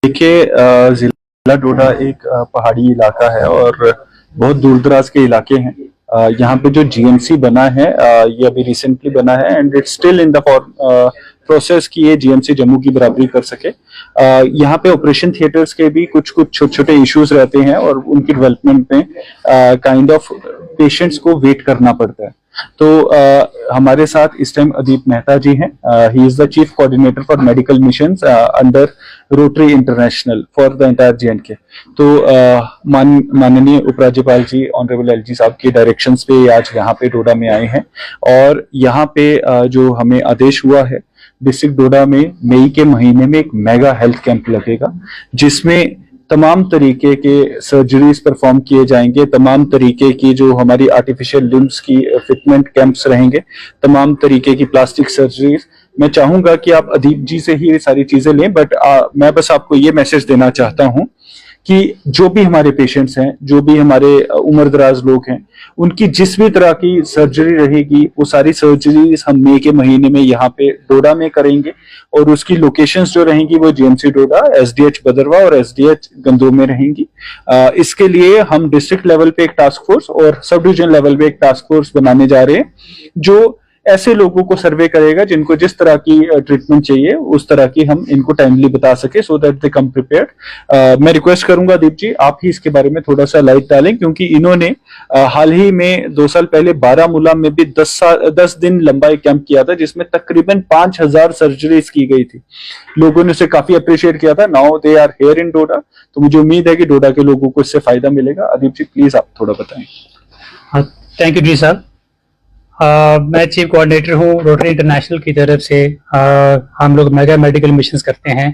देखिए जिला डोडा एक पहाड़ी इलाका है और बहुत दूर दराज के इलाके हैं। यहाँ पे जो जीएमसी बना है ये अभी रिसेंटली बना है and it's still in the process कि ये जीएमसी जम्मू की बराबरी कर सके। यहाँ पे ऑपरेशन थिएटर्स के भी कुछ कुछ छोटे छोटे इश्यूज रहते हैं और उनकी डेवलपमेंट में काइंड ऑफ पेशेंट्स को वेट करना पड़ता है। तो हमारे साथ इस टाइम अदीप मेहता जी हैं। He is the chief coordinator for medical missions under rotary international for the entire J&K. तो माननीय उपराज्यपाल जी ऑनरेबल एलजी साहब के डायरेक्शंस पे आज यहाँ पे डोडा में आए हैं और यहाँ पे जो हमें आदेश हुआ है डिस्ट्रिक्ट डोडा में मई के महीने में एक मेगा हेल्थ कैंप लगेगा जिसमें तमाम तरीके के सर्जरीज परफॉर्म किए जाएंगे, तमाम तरीके की जो हमारी आर्टिफिशियल लिम्स की फिटमेंट कैंप्स रहेंगे, तमाम तरीके की प्लास्टिक सर्जरीज। मैं चाहूंगा कि आप अदीप जी से ही ये सारी चीजें लें, बट मैं बस आपको ये मैसेज देना चाहता हूं कि जो भी हमारे पेशेंट्स हैं, जो भी हमारे उम्र दराज लोग हैं, उनकी जिस भी तरह की सर्जरी रहेगी वो सारी सर्जरीज हम मई के महीने में यहाँ पे डोडा में करेंगे और उसकी लोकेशंस जो रहेंगी वो जीएमसी डोडा, एसडीएच बदरवा और एसडीएच गंदो में रहेंगी। इसके लिए हम डिस्ट्रिक्ट लेवल पे एक टास्क फोर्स और सब डिवीजन लेवल पे एक टास्क फोर्स बनाने जा रहे हैं जो ऐसे लोगों को सर्वे करेगा जिनको जिस तरह की ट्रीटमेंट चाहिए उस तरह की हम इनको टाइमली बता सके so that they come prepared. मैं रिक्वेस्ट करूंगा दीप जी आप ही इसके बारे में थोड़ा सा लाइट डालें क्योंकि इन्होंने हाल ही में 2 साल पहले बारामूला में भी 10 दिन लंबा एक कैंप किया था जिसमें तकरीबन 5000 सर्जरीज की गई थी। लोगों ने उसे काफी अप्रिशिएट किया था। Now they are here in Doda, तो मुझे उम्मीद है कि डोडा के लोगों को इससे फायदा मिलेगा। अदीप जी प्लीज आप थोड़ा बताएं। थैंक यू जी साहब। मैं चीफ कोऑर्डिनेटर हूँ रोटरी इंटरनेशनल की तरफ से। हम लोग मेगा मेडिकल मिशंस करते हैं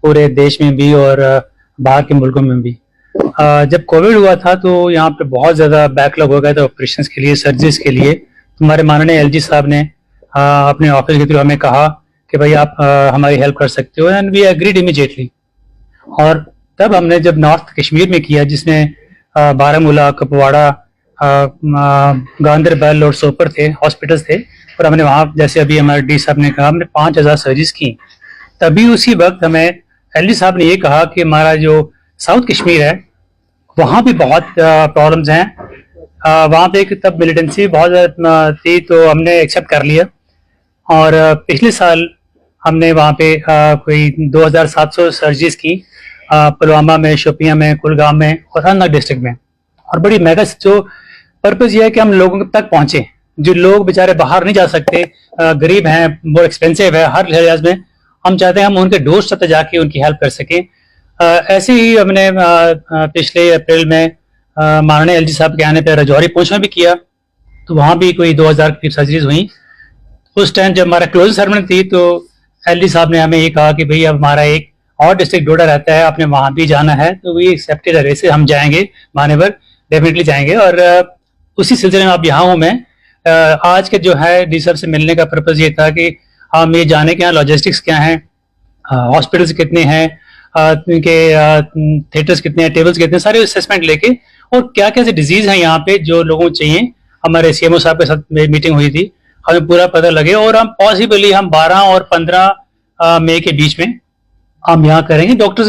पूरे देश में भी और बाहर के मुल्कों में भी। जब कोविड हुआ था तो यहाँ पे बहुत ज़्यादा बैकलॉग हो गया था ऑपरेशंस के लिए, सर्जरीज के लिए। हमारे माननीय एलजी साहब ने अपने ऑफिस के थ्रू हमें कहा कि भाई आप हमारी हेल्प कर सकते हो एंड वी एग्रीड इमीडिएटली। और तब हमने जब नॉर्थ कश्मीर में किया जिसमें बारामूला, कुपवाड़ा, गांदरबल और सोपर थे, हॉस्पिटल्स थे, और हमने वहाँ जैसे अभी हमारे डी साहब ने कहा हमने 5000 सर्जरीज की। तभी उसी वक्त हमें एलडी साहब ने ये कहा कि हमारा जो साउथ कश्मीर है वहाँ भी बहुत प्रॉब्लम्स हैं। वहाँ पे तब मिलिटेंसी बहुत ज़्यादा थी तो हमने एक्सेप्ट कर लिया और पिछले साल हमने वहाँ पे कोई 2700 सर्जरीज की पुलवामा में, शोपियां में, कुलगाम में और अनंतनाग डिस्ट्रिक्ट में। और बड़ी मेगा जो पर्पज ये है कि हम लोगों तक पहुंचे, जो लोग बेचारे बाहर नहीं जा सकते, गरीब हैं, बहुत एक्सपेंसिव है हर लिहाज में, हम चाहते हैं हम उनके डोर स्टेप तक जाके उनकी हेल्प कर सकें। ऐसे ही हमने पिछले अप्रैल में माननीय एलजी साहब के आने पर राजौरी पुंछ में भी किया, तो वहाँ भी कोई 2000 की सर्जरीज हुई। उस टाइम जब हमारा क्लोज सेरेमनी थी तो एलजी साहब ने हमें ये कहा कि भाई अब हमारा एक और डिस्ट्रिक्ट डोडा रहता है, आपने वहाँ भी जाना है, तो वी एक्सेप्टेड है, से हम जाएंगे, मानेवर डेफिनेटली जाएंगे। और उसी सिलसिले में अब यहाँ हूँ मैं। आज के जो है डी साहब से मिलने का पर्पज ये था कि हम ये जाने के यहाँ लॉजिस्टिक्स क्या हैं, हॉस्पिटल्स कितने हैं, इनके थिएटर्स कितने हैं, टेबल्स कितने हैं, सारे असेसमेंट लेके और क्या क्या डिजीज हैं यहाँ पे जो लोगों को चाहिए। हमारे सीएमओ साहब के साथ मीटिंग हुई थी, हमें पूरा पता लगे और हम पॉसिबली हम 12 और 15 मई के बीच में हम यहाँ करेंगे। डॉक्टर्स